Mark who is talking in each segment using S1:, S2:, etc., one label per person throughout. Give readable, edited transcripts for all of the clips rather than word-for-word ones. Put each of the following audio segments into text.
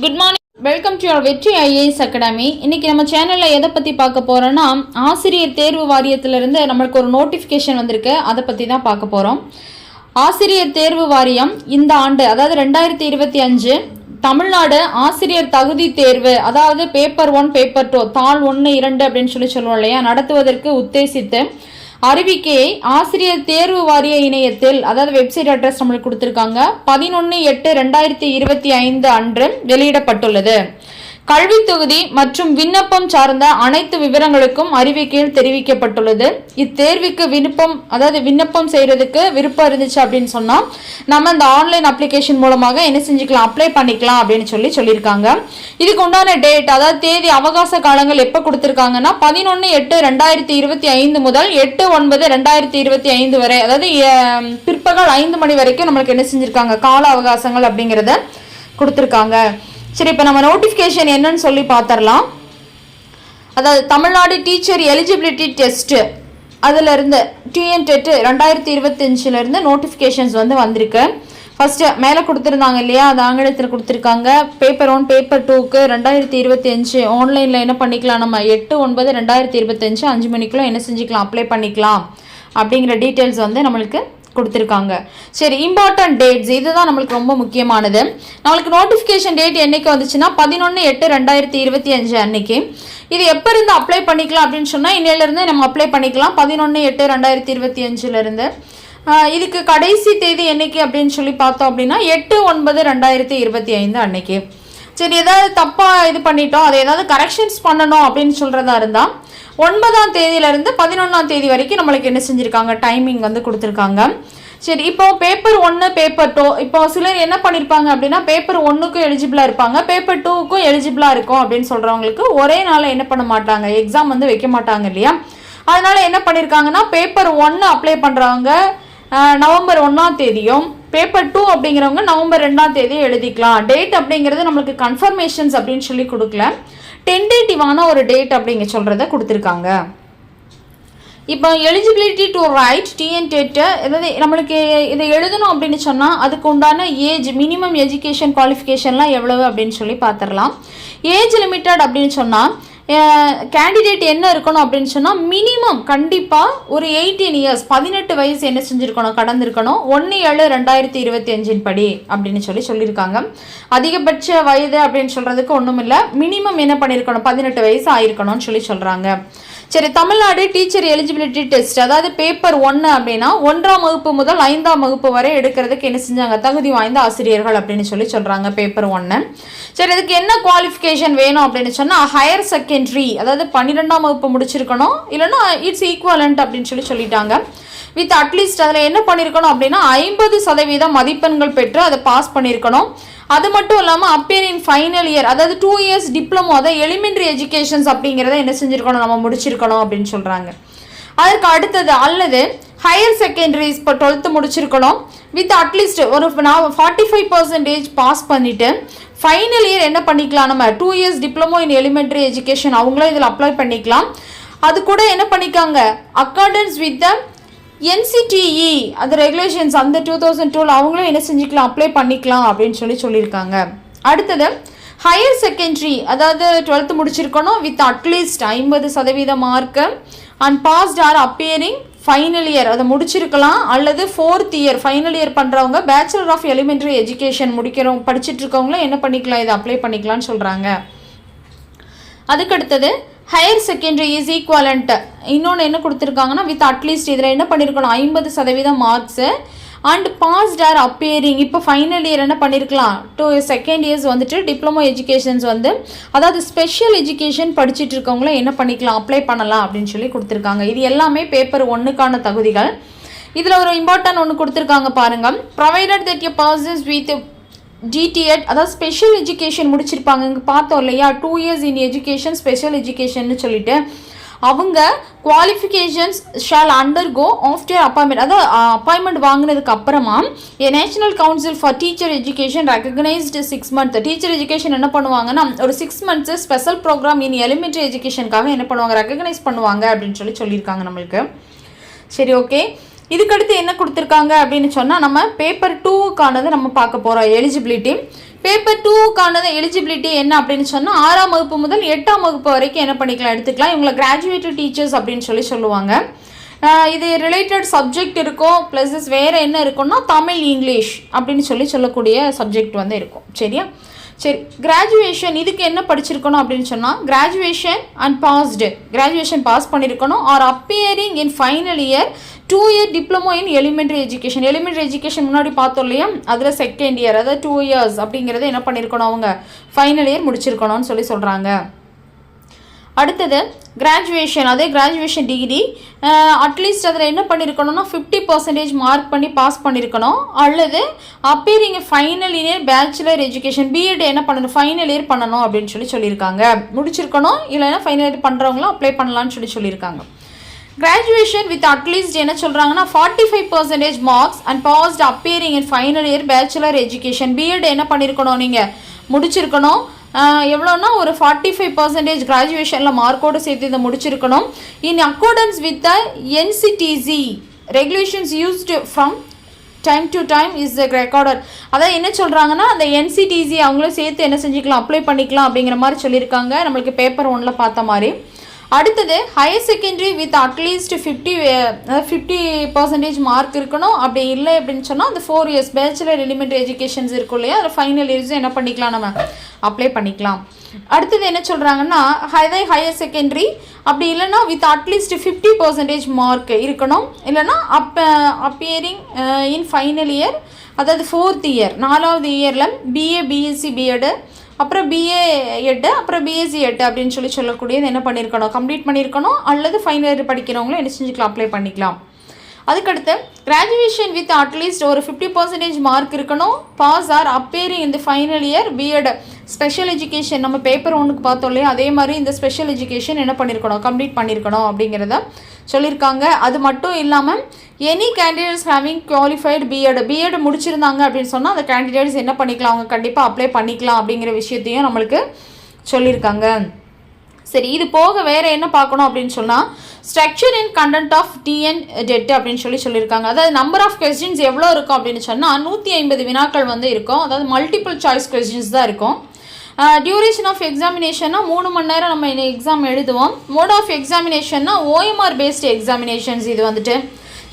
S1: Good morning, welcome to your வெற்றி IAS academy. இன்னைக்கு நம்ம சேனலில் எதை பற்றி பார்க்க போகிறோன்னா, ஆசிரியர் தேர்வு வாரியத்திலிருந்து நம்மளுக்கு ஒரு நோட்டிஃபிகேஷன் வந்திருக்கு. அதை பற்றி தான் பார்க்க போகிறோம். ஆசிரியர் தேர்வு வாரியம் இந்த ஆண்டு, அதாவது 2025 தமிழ்நாடு ஆசிரியர் தகுதி தேர்வு, அதாவது பேப்பர் 1 பேப்பர் 2 தாள் 1 2 அப்படின்னு சொல்லுவோம் இல்லையா, நடத்துவதற்கு உத்தேசித்து அறிவிக்கையை ஆசிரியர் தேர்வு வாரிய இணையத்தில், அதாவது வெப்சைட் அட்ரஸ் நம்மளுக்கு கொடுத்துருக்காங்க, 11/8/2025 அன்று வெளியிடப்பட்டுள்ளது. கல்வி தொகுதி மற்றும் விண்ணப்பம் சார்ந்த அனைத்து விவரங்களுக்கும் அறிவிக்கையில் தெரிவிக்கப்பட்டுள்ளது. இத்தேர்வுக்கு விண்ணப்பம் செய்யறதுக்கு விருப்பம் இருந்துச்சு அப்படின்னு சொன்னா நம்ம இந்த ஆன்லைன் அப்ளிகேஷன் மூலமாக என்ன செஞ்சுக்கலாம், அப்ளை பண்ணிக்கலாம் அப்படின்னு சொல்லியிருக்காங்க. இதுக்கு உண்டான டேட், அதாவது தேதி அவகாச காலங்கள் எப்போ கொடுத்துருக்காங்கன்னா 11/8/2025 முதல் 8/9/2025 வரை, அதாவது பிற்பகல் 5 மணி வரைக்கும் நம்மளுக்கு என்ன செஞ்சிருக்காங்க, கால அவகாசங்கள் அப்படிங்கிறத கொடுத்துருக்காங்க. சரி, இப்போ நம்ம நோட்டிஃபிகேஷன் என்னன்னு சொல்லி பார்த்துடலாம். அதாவது தமிழ்நாடு டீச்சர் எலிஜிபிலிட்டி டெஸ்ட்டு, அதிலிருந்து TNTET 2025 நோட்டிஃபிகேஷன்ஸ் வந்திருக்கு. ஃபஸ்ட்டு மேலே கொடுத்துருந்தாங்க இல்லையா, அது ஆங்கிலத்தில் கொடுத்துருக்காங்க. பேப்பர் 1 பேப்பர் 2க்கு 2025 ஆன்லைனில் என்ன பண்ணிக்கலாம், நம்ம 8/9/2025 5 மணிக்குள்ளே என்ன செஞ்சுக்கலாம், அப்ளை பண்ணிக்கலாம் அப்படிங்கிற டீட்டெயில்ஸ் நம்மளுக்கு கொடுத்துருக்காங்க. சரி, இம்பார்ட்டன்ட் டேட்ஸ், இதுதான் நம்மளுக்கு ரொம்ப முக்கியமானது. நம்மளுக்கு நோட்டிஃபிகேஷன் டேட் என்னைக்கு வந்துச்சுன்னா 11/8/2025 அன்னைக்கு. இது எப்போ இருந்து அப்ளை பண்ணிக்கலாம் அப்படின்னு சொன்னால், இன்னையிலேருந்து நம்ம அப்ளை பண்ணிக்கலாம் 11/8/2025 இதுக்கு கடைசி தேதி என்னைக்கு அப்படின்னு சொல்லி பார்த்தோம் அப்படின்னா 8/9/2025 அன்னைக்கு. சரி, ஏதாவது தப்பாக இது பண்ணிட்டோம், அதை ஏதாவது கரெக்ஷன்ஸ் பண்ணணும் அப்படின்னு சொல்கிறதா இருந்தால் 9ஆம் தேதியிலேருந்து 11ஆம் தேதி வரைக்கும் நம்மளுக்கு என்ன செஞ்சுருக்காங்க, டைமிங் கொடுத்துருக்காங்க. சரி, இப்போ பேப்பர் 1 பேப்பர் 2, இப்போ சிலர் என்ன பண்ணியிருப்பாங்க அப்படின்னா பேப்பர் 1க்கும் எலிஜிபிளாக இருப்பாங்க, பேப்பர் 2க்கும் எலிஜிபிளாக இருக்கும் அப்படின்னு சொல்கிறவங்களுக்கு ஒரே நாளில் என்ன பண்ண மாட்டாங்க, எக்ஸாம் வைக்க மாட்டாங்க இல்லையா. அதனால என்ன பண்ணியிருக்காங்கன்னா பேப்பர் 1 அப்ளை பண்ணுறவங்க நவம்பர் 1ஆம் தேதியும், பேப்பர் 2 அப்படிங்கிறவங்க நவம்பர் 2ஆம் தேதியும் எழுதிக்கலாம். டேட் அப்படிங்கிறது நம்மளுக்கு கன்ஃபர்மேஷன்ஸ் அப்படின்னு சொல்லி கொடுக்கல, டென்டேட்டிவான ஒரு டேட் அப்படிங்க சொல்கிறத கொடுத்துருக்காங்க. இப்போ எலிஜிபிலிட்டி டு ரைட் TNTET, அதாவது நம்மளுக்கு இதை எழுதணும் அப்படின்னு சொன்னால் அதுக்கு உண்டான ஏஜ், மினிமம் எஜுகேஷன் குவாலிஃபிகேஷன்லாம் எவ்வளவு அப்படின்னு சொல்லி பார்த்துடலாம். ஏஜ் லிமிட்டட் அப்படின்னு சொன்னால் கேண்டிடேட் என்ன இருக்கணும் அப்படின்னு சொன்னால் மினிமம் கண்டிப்பாக ஒரு 18 இயர்ஸ் 18 வயசு என்ன செஞ்சுருக்கணும், கடந்திருக்கணும் 1/7/2025 படி அப்படின்னு சொல்லியிருக்காங்க. அதிகபட்ச வயது அப்படின்னு சொல்கிறதுக்கு ஒன்றும் இல்லை, மினிமம் என்ன பண்ணியிருக்கணும் 18 வயசு ஆயிருக்கணும்னு சொல்கிறாங்க. சரி, தமிழ்நாடு டீச்சர் எலிஜிபிலிட்டி டெஸ்ட், அதாவது பேப்பர் 1 அப்படின்னா 1ஆம் வகுப்பு முதல் 5ஆம் வகுப்பு வரை எடுக்கிறதுக்கு என்ன செஞ்சாங்க, தகுதி வாய்ந்த ஆசிரியர்கள் அப்படின்னு சொல்கிறாங்க பேப்பர் 1. சரி, இதுக்கு என்ன குவாலிஃபிகேஷன் வேணும் அப்படின்னு சொன்னால் ஹையர் செகண்டரி, அதாவது 12ஆம் வகுப்பு முடிச்சிருக்கணும், இல்லைன்னா இட்ஸ் ஈக்குவலண்ட் அப்படின்னு சொல்லிட்டாங்க. வித் அட்லீஸ்ட் அதில் என்ன பண்ணியிருக்கணும் அப்படின்னா 50% மதிப்பெண்கள் பெற்று அதை பாஸ் பண்ணியிருக்கணும். அது மட்டும் இல்லாமல் அப்பியர் இன் ஃபைனல் இயர், அதாவது 2 இயர்ஸ் டிப்ளமோ, அதாவது எலிமெண்ட்ரி எஜுகேஷன்ஸ் அப்படிங்கிறத என்ன செஞ்சுருக்கணும், நம்ம முடிச்சிருக்கணும் அப்படின்னு சொல்கிறாங்க. அதற்கு அடுத்தது அல்லது ஹையர் செகண்டரிஸ் இப்போ 12th முடிச்சிருக்கணும், வித் அட்லீஸ்ட் ஒரு 45% பாஸ் பண்ணிவிட்டு ஃபைனல் இயர் என்ன பண்ணிக்கலாம், நம்ம 2 years diploma in elementary education அவங்களும் இதில் அப்ளை பண்ணிக்கலாம். அது கூட என்ன பண்ணிக்காங்க, அக்கார்டன்ஸ் வித் த NCTE அந்த ரெகுலேஷன்ஸ் அந்த 2002 அவங்களும் என்ன செஞ்சுக்கலாம், அப்ளை பண்ணிக்கலாம் அப்படின்னு சொல்லியிருக்காங்க. அடுத்தது ஹையர் செகண்டரி, அதாவது 12th முடிச்சிருக்கணும் with at least 50% mark and passed or appearing final year, அதை முடிச்சிருக்கலாம், அல்லது 4th இயர் ஃபைனல் இயர் பண்ணுறவங்க பேச்சுலர் ஆஃப் எலிமெண்ட்ரி எஜுகேஷன் படிச்சுட்டு இருக்கவங்களும் என்ன பண்ணிக்கலாம், இதை அப்ளை பண்ணிக்கலாம்னு சொல்கிறாங்க. அதுக்கடுத்தது ஹையர் செகண்டரி இஸ் ஈக்குவலண்ட், இன்னொன்று என்ன கொடுத்துருக்காங்கன்னா வித் அட்லீஸ்ட் இதில் என்ன பண்ணியிருக்கணும் 50% marks and passed or appearing, இப்போ ஃபைனல் இயர் என்ன பண்ணியிருக்கலாம் 2 செகண்ட் இயர்ஸ் டிப்ளமோ எஜுகேஷன்ஸ் அதாவது ஸ்பெஷல் எஜுகேஷன் படிச்சுட்டு இருக்கவங்களும் என்ன பண்ணிக்கலாம், அப்ளை பண்ணலாம் அப்படின்னு கொடுத்துருக்காங்க. இது எல்லாமே பேப்பர் 1க்கான தகுதிகள். இதில் ஒரு இம்பார்ட்டன்ட் ஒன்று கொடுத்துருக்காங்க பாருங்கள், provided that a persons with DTET, அதாவது ஸ்பெஷல் எஜுகேஷன் முடிச்சிருப்பாங்க, இங்கே பார்த்தோம் இல்லையா 2 years in education special education சொல்லிட்டு அவங்க qualifications shall undergo after appointment, அதாவது அப்பாயின்மெண்ட் வாங்கினதுக்கு அப்புறமா national council for teacher education recognised 6 months teacher education என்ன பண்ணுவாங்கன்னா ஒரு 6 months special programme in elementary எஜுகேஷனுக்காக என்ன பண்ணுவாங்க, ரெகக்னைஸ் பண்ணுவாங்க அப்படின்னு சொல்லியிருக்காங்க நம்மளுக்கு. சரி, ஓகே. இதுக்கடுத்து என்ன கொடுத்துருக்காங்க அப்படின்னு சொன்னால் நம்ம பேப்பர் 2க்கானது நம்ம பார்க்க போகிறோம் எலிஜிபிலிட்டி. பேப்பர் 2க்கான எலிஜிபிலிட்டி என்ன அப்படின்னு சொன்னால் 6ஆம் வகுப்பு முதல் 8ஆம் வகுப்பு வரைக்கும் என்ன பண்ணிக்கலாம் எடுத்துக்கலாம். இவங்களை கிராஜுவேட்டட் டீச்சர்ஸ் அப்படின்னு சொல்லுவாங்க. இது ரிலேட்டட் சப்ஜெக்ட் இருக்கும், ப்ளஸ் வேறு என்ன இருக்குன்னா தமிழ் இங்கிலீஷ் அப்படின்னு சொல்லக்கூடிய சப்ஜெக்ட் வந்து இருக்கும். சரியா? சரி, கிராஜுவேஷன் இதுக்கு என்ன படிச்சிருக்கணும் அப்படின்னு சொன்னால் graduation and passed, graduation pass பண்ணியிருக்கணும் or appearing in final year 2 year diploma in elementary education. Elementary education முன்னாடி பார்த்தோம் இல்லையா, அதில் செகண்ட் இயர், அதாவது 2 years அப்படிங்கிறது என்ன பண்ணியிருக்கணும், அவங்க ஃபைனல் இயர் முடிச்சிருக்கணும்னு சொல்கிறாங்க. அடுத்தது கிராஜுவேஷன், அதே கிராஜுவேஷன் டிகிரி அட்லீஸ்ட் அதில் என்ன பண்ணியிருக்கணும்னா 50% மார்க் பண்ணி பாஸ் பண்ணியிருக்கணும், அல்லது appearing final year bachelor education B Ed என்ன பண்ணணும், ஃபைனல் இயர் பண்ணணும் அப்படின்னு சொல்லியிருக்காங்க. முடிச்சிருக்கணும், இல்லைன்னா ஃபைனல் இயர் பண்ணுறவங்களும் அப்ளை பண்ணலான்னு சொல்லியிருக்காங்க. கிராஜுவேஷன் வித் அட்லீஸ்ட் என்ன சொல்கிறாங்கன்னா 45% marks and passed appearing in final year bachelor education B Ed என்ன பண்ணியிருக்கணும், நீங்கள் முடிச்சிருக்கணும். எவ்வளோன்னா ஒரு 45% கிராஜுவேஷனில் மார்க்கோடு சேர்த்து இதை முடிச்சிருக்கணும். In accordance with the NCDC regulations used from time to time is the recorder. அதான் என்ன சொல்கிறாங்கன்னா அந்த என்சிடிசி அவங்களும் சேர்த்து என்ன செஞ்சுக்கலாம், அப்ளை பண்ணிக்கலாம் அப்படிங்கிற மாதிரி சொல்லியிருக்காங்க, நம்மளுக்கு பேப்பர் 1ல் பார்த்த மாதிரி. அடுத்தது higher secondary with at least 50% mark இருக்கணும். அப்படி இல்லை அப்படின்னு சொன்னால் அந்த 4 years பேச்சுலர் எலிமெண்ட்ரி எஜுகேஷன்ஸ் இருக்கும் இல்லையா, அதில் ஃபைனல் இயர்ஸும் என்ன பண்ணிக்கலாம், நம்ம அப்ளை பண்ணிக்கலாம். அடுத்தது என்ன சொல்கிறாங்கன்னா ஹையர் செகண்டரி அப்படி இல்லைன்னா வித் அட்லீஸ்ட் 50% மார்க் இருக்கணும், இல்லைன்னா அப்பியரிங் இன் ஃபைனல் இயர், அதாவது 4th year 4வது இயரில் பிஏ பிஎஸ்சி பிஎட், அப்புறம் பிஏ எட்டு, அப்புறம் பிஎஸ்சி எட்டு அப்படின்னு சொல்லக்கூடியது என்ன பண்ணியிருக்கணும், கம்ப்ளீட் பண்ணியிருக்கணும், அல்லது ஃபைனல் இயர் படிக்கிறவங்களும் என்ன செஞ்சுக்கலாம், அப்ளை பண்ணிக்கலாம். அதுக்கடுத்து கிராஜுவேஷன் வித் அட்லீஸ்ட் ஒரு 50% மார்க் இருக்கணும், பாஸ் ஆர் அப்பேரிங் இந்த final year B Ed special education, நம்ம பேப்பர் 1க்கு பார்த்தோம் இல்லையா, அதே மாதிரி இந்த ஸ்பெஷல் எஜுகேஷன் என்ன பண்ணியிருக்கணும், கம்ப்ளீட் பண்ணியிருக்கணும் அப்படிங்கிறத சொல்லியிருக்காங்க. அது மட்டும் இல்லாமல் any candidates having qualified BEd முடிச்சிருந்தாங்க அப்படின்னு சொன்னால் அந்த கேண்டிடேட்ஸ் என்ன பண்ணிக்கலாம், அவங்க கண்டிப்பாக அப்ளை பண்ணிக்கலாம் அப்படிங்கிற விஷயத்தையும் நம்மளுக்கு சொல்லியிருக்காங்க. சரி, இது போக வேறு என்ன பார்க்கணும் அப்படின்னு சொன்னால் structure and content of TN TET அப்படின்னு சொல்லியிருக்காங்க. அதாவது நம்பர் ஆஃப் கொஸ்டின்ஸ் எவ்வளோ இருக்கும் அப்படின்னு சொன்னால் 150 வினாக்கள் வந்து இருக்கும், அதாவது மல்டிபிள் சாய்ஸ் கொஸ்டின்ஸ் தான் இருக்கும். டியூரேஷன் ஆஃப் எக்ஸாமினேஷன்னா 3 மணி நேரம் நம்ம எக்ஸாம் எழுதுவோம். மோட் ஆஃப் எக்ஸாமினேஷன்னா ஓஎம்ஆர் பேஸ்டு எக்ஸாமினேஷன்ஸ் இது வந்துட்டு.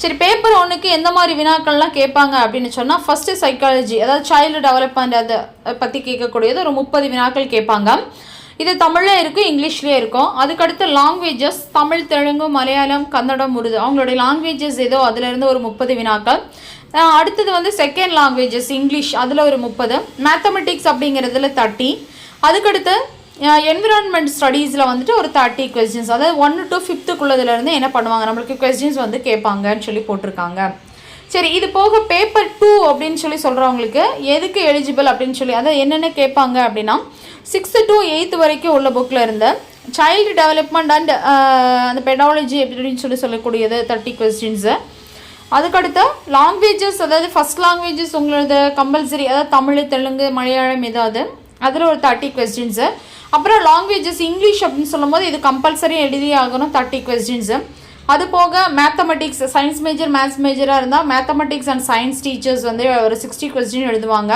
S1: சரி, பேப்பர் 1க்கு எந்த மாதிரி வினாக்கள்லாம் கேட்பாங்க அப்படின்னு சொன்னால் ஃபஸ்ட்டு சைக்காலஜி, அதாவது சைல்டு டெவலப்மெண்ட் அதை பற்றி கேட்கக்கூடியது ஒரு 30 வினாக்கள் கேட்பாங்க. இது தமிழில் இருக்கும், இங்கிலீஷ்லேயே இருக்கும். அதுக்கடுத்து லாங்குவேஜஸ் தமிழ், தெலுங்கு, மலையாளம், கன்னடம், உருது அவங்களுடைய லாங்குவேஜஸ் ஏதோ அதிலிருந்து ஒரு 30 வினாக்கள். அடுத்தது வந்து செகண்ட் லாங்குவேஜஸ் இங்கிலீஷ், அதில் ஒரு 30. மேத்தமெட்டிக்ஸ் அப்படிங்கிறதுல 30. அதுக்கடுத்து என்விரான்மெண்ட் ஸ்டடீஸில் வந்துட்டு ஒரு 30 கொஸ்டின்ஸ், அதாவது 1 to 5th என்ன பண்ணுவாங்க, நம்மளுக்கு கொஸ்டின்ஸ் வந்து கேட்பாங்கன்னு போட்டிருக்காங்க. சரி, இது போக பேப்பர் 2 அப்படின்னு சொல்கிறவங்களுக்கு எதுக்கு எலிஜிபிள் அப்படின்னு அதாவது என்னென்ன கேட்பாங்க அப்படின்னா 6th to 8th வரைக்கும் உள்ள புக்கில் இருந்த சைல்டு டெவலப்மெண்ட் அண்ட் அந்த பெடாலஜி அப்படின்னு சொல்லக்கூடியது 30 கொஸ்டின்ஸு. அதுக்கடுத்து லாங்குவேஜஸ், அதாவது ஃபஸ்ட் லாங்குவேஜஸ் உங்களோட கம்பல்சரி, அதாவது தமிழ், தெலுங்கு, மலையாளம் ஏதாவது அதில் ஒரு 30 கொஸ்டின்ஸு. அப்புறம் லாங்குவேஜஸ் இங்கிலீஷ் அப்படின்னு சொல்லும்போது இது கம்பல்சரி எழுதி ஆகணும் 30 கொஸ்டின்ஸு. அது போக மேத்தமெட்டிக்ஸ், சயின்ஸ் மேஜர் மேத்ஸ் மேஜராக இருந்தால் மேத்தமெட்டிக்ஸ் அண்ட் சயின்ஸ் டீச்சர்ஸ் வந்து ஒரு 60 கொஸ்டின் எழுதுவாங்க.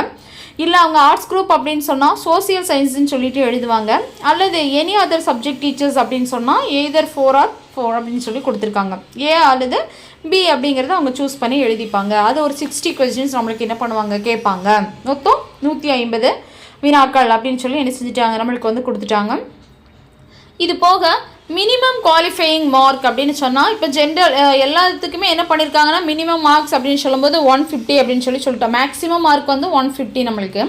S1: இல்லை அவங்க ஆர்ட்ஸ் குரூப் அப்படின்னு சொன்னால் சோசியல் சயின்ஸ்ன்னு சொல்லிட்டு எழுதுவாங்க. அல்லது எனி அதர் சப்ஜெக்ட் டீச்சர்ஸ் அப்படின்னு சொன்னால் எய்தர் 4 or 4 அப்படின்னு கொடுத்துருக்காங்க. ஏ அல்லது பி அப்படிங்கிறத அவங்க சூஸ் பண்ணி எழுதிப்பாங்க. அது ஒரு 60 கொஸ்டின்ஸ் நம்மளுக்கு என்ன பண்ணுவாங்க, கேட்பாங்க. மொத்தம் 150 வினாக்கள் அப்படின்னு என்ன செஞ்சுட்டாங்க, நம்மளுக்கு வந்து கொடுத்துட்டாங்க. இது போக மினிமம் குவாலிஃபையிங் மார்க் அப்படின்னு சொன்னால் இப்போ ஜென்ரல் எல்லாத்துக்குமே என்ன பண்ணியிருக்காங்கன்னா மினிமம் மார்க்ஸ் அப்படின்னு சொல்லும்போது 150 அப்படின்னு சொல்லிட்டோம். மேக்ஸிமம் மார்க் வந்து 150. நம்மளுக்கு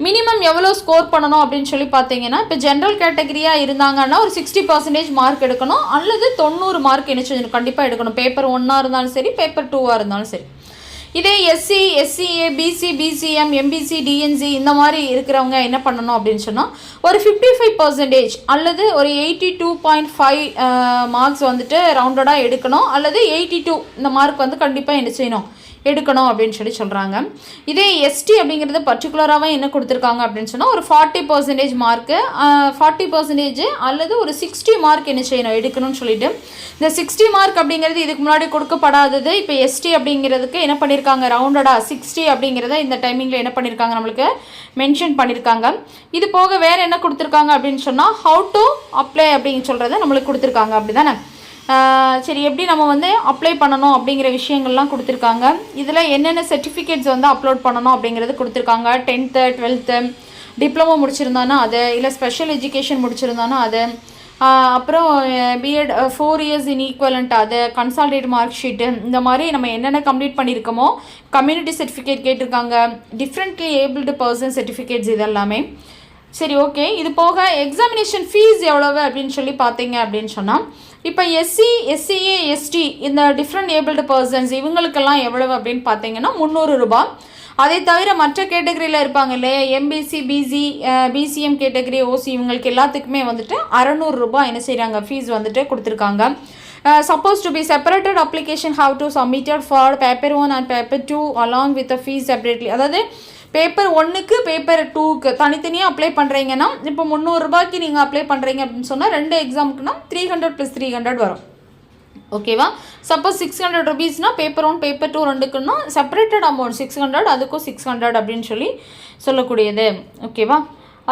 S1: மினிமம் எவ்வளோ ஸ்கோர் பண்ணணும் அப்படின்னு பார்த்தீங்கன்னா இப்போ ஜென்ரல் கேட்டகரியாக இருந்தாங்கன்னா ஒரு 60% மார்க் எடுக்கணும், அல்லது 90 மார்க் என்ன செஞ்சணும் கண்டிப்பாக எடுக்கணும். பேப்பர் 1ஆக இருந்தாலும் சரி, பேப்பர் 2ஆக இருந்தாலும் சரி. இதே SC, SCA, BC, BCM, MBC, DNC இந்த மாதிரி இருக்கிறவங்க என்ன பண்ணணும் அப்படின்னு சொன்னால் ஒரு 55% அல்லது ஒரு 82.5 மார்க்ஸ் வந்துட்டு ரவுண்டடாக எடுக்கணும், அல்லது 82 இந்த மார்க் வந்து கண்டிப்பாக என்ன செய்யணும் எடுக்கணும் அப்படின்னு சொல்கிறாங்க. இதே எஸ்டி அப்படிங்கிறது பர்டிகுலராகவே என்ன கொடுத்துருக்காங்க அப்படின்னு சொன்னால் ஒரு 40% மார்க்கு 40% அல்லது ஒரு 60 மார்க் என்ன செய்யணும் எடுக்கணும்னு சொல்லிட்டு இந்த 60 மார்க் அப்படிங்கிறது இதுக்கு முன்னாடி கொடுக்கப்படாதது. இப்போ எஸ்டி அப்படிங்கிறதுக்கு என்ன பண்ணியிருக்காங்க ரவுண்டடாக 60 அப்படிங்கிறத இந்த டைமிங்கில் என்ன பண்ணியிருக்காங்க நம்மளுக்கு மென்ஷன் பண்ணியிருக்காங்க. இது போக வேறு என்ன கொடுத்துருக்காங்க அப்படின்னு சொன்னால் ஹவு டு அப்ளை அப்படின்னு சொல்கிறத நம்மளுக்கு கொடுத்துருக்காங்க. அப்படி தானே சரி எப்படி நம்ம வந்து அப்ளை பண்ணணும் அப்படிங்கிற விஷயங்கள்லாம் கொடுத்துருக்காங்க. இதில் என்னென்ன சர்டிஃபிகேட்ஸ் வந்து அப்லோட் பண்ணணும் அப்படிங்கிறது கொடுத்துருக்காங்க. 10th 12th டிப்ளமோ முடிச்சிருந்தானா அது, இல்லை ஸ்பெஷல் எஜுகேஷன் முடிச்சிருந்தானா அது, அப்புறம் பிஎட் 4 years இன் ஈக்குவலண்ட் அது, கன்சால்டேட் மார்க் ஷீட்டு, இந்த மாதிரி நம்ம என்னென்ன கம்ப்ளீட் பண்ணியிருக்கோமோ கம்யூனிட்டி சர்டிஃபிகேட் கேட்டிருக்காங்க, டிஃப்ரெண்ட்லி ஏபிள்டு பர்சன் சர்டிஃபிகேட்ஸ் இதெல்லாமே. சரி ஓகே. இது போக எக்ஸாமினேஷன் ஃபீஸ் எவ்வளவு அப்படின்னு சொல்லி பார்த்தீங்க அப்படின்னு சொன்னால் இப்போ எஸ்சி எஸ்சிஏ எஸ்டி இந்த டிஃப்ரெண்ட் ஏபிள்டு பர்சன்ஸ் இவங்களுக்கெல்லாம் எவ்வளவு அப்படின்னு பார்த்தீங்கன்னா 300 ரூபாய். அதை தவிர மற்ற கேட்டகரியில் இருப்பாங்க இல்லையா எம்பிசி பிசி பிசிஎம் கேட்டகரி ஓசி இவங்களுக்கு எல்லாத்துக்குமே வந்துட்டு 600 ரூபாய் என்ன செய்கிறாங்க ஃபீஸ் வந்துட்டு கொடுத்துருக்காங்க. Supposed to be separated application have to submitted for paper 1 and paper 2 along with the fees separately. அதாவது பேப்பர் 1க்கு பேப்பர் 2க்கு தனித்தனியாக அப்ளை பண்ணுறீங்கன்னா இப்போ 300 ரூபாய்க்கு நீங்கள் அப்ளை பண்ணுறீங்க அப்படின்னு சொன்னால் 2 எக்ஸாமுக்குன்னா 300 + 300 வரும். ஓகேவா? சப்போஸ் 600 rupeesனா பேப்பர் 1 பேப்பர் 2 ரெண்டுக்குன்னா செப்பரேட்டட் அமௌண்ட் 600 அதுக்கும் 600 அப்படின்னு சொல்லக்கூடியது. ஓகேவா?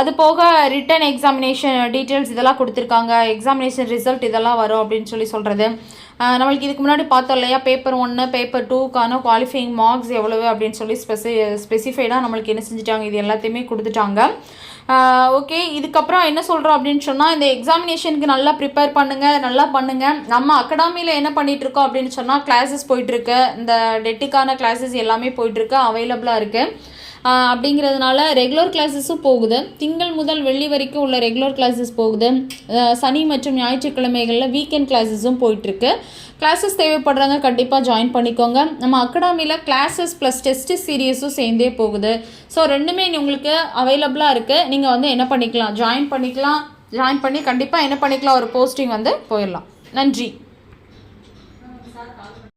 S1: அது போக ரிட்டன் எக்ஸாமினேஷன் டீட்டெயில்ஸ் இதெல்லாம் கொடுத்துருக்காங்க. எக்ஸாமினேஷன் ரிசல்ட் இதெல்லாம் வரும் அப்படின்னு சொல்கிறது. நம்மளுக்கு இதுக்கு முன்னாடி பார்த்தோம் இல்லையா பேப்பர் 1 பேப்பர் 2க்கான குவாலிஃபையிங் மார்க்ஸ் எவ்வளவு அப்படின்னு சொல்லி ஸ்பெசிஃபைடாக நம்மளுக்கு என்ன செஞ்சுட்டாங்க இது எல்லாத்தையுமே கொடுத்துட்டாங்க. ஓகே. இதுக்கப்புறம் என்ன சொல்கிறோம் அப்படின்னு சொன்னால் இந்த எக்ஸாமினேஷனுக்கு நல்லா ப்ரிப்பேர் பண்ணுங்கள், நல்லா பண்ணுங்கள். நம்ம அகாடமியில் என்ன பண்ணிகிட்ருக்கோம் அப்படின்னு சொன்னால் கிளாஸஸ் போயிட்டுருக்கு, இந்த டெட்டுக்கான கிளாஸஸ் எல்லாமே போயிட்டுருக்கு, அவைலபிளாக இருக்குது. அப்படிங்கிறதுனால ரெகுலர் கிளாஸஸும் போகுது. திங்கள் முதல் வெள்ளி வரைக்கும் உள்ள ரெகுலர் கிளாஸஸ் போகுது. சனி மற்றும் ஞாயிற்றுக்கிழமைகளில் வீக்கெண்ட் கிளாஸஸும் போயிட்டுருக்கு. கிளாஸஸ் தேவைப்படுறாங்க கண்டிப்பாக ஜாயின் பண்ணிக்கோங்க. நம்ம அகாடமியில் கிளாஸஸ் ப்ளஸ் டெஸ்ட் சீரியஸும் சேர்ந்தே போகுது. ஸோ ரெண்டுமே உங்களுக்கு அவைலபிளாக இருக்குது. நீங்கள் வந்து என்ன பண்ணிக்கலாம் ஜாயின் பண்ணி கண்டிப்பாக என்ன பண்ணிக்கலாம் ஒரு போஸ்டிங் வந்து போயிடலாம். நன்றி.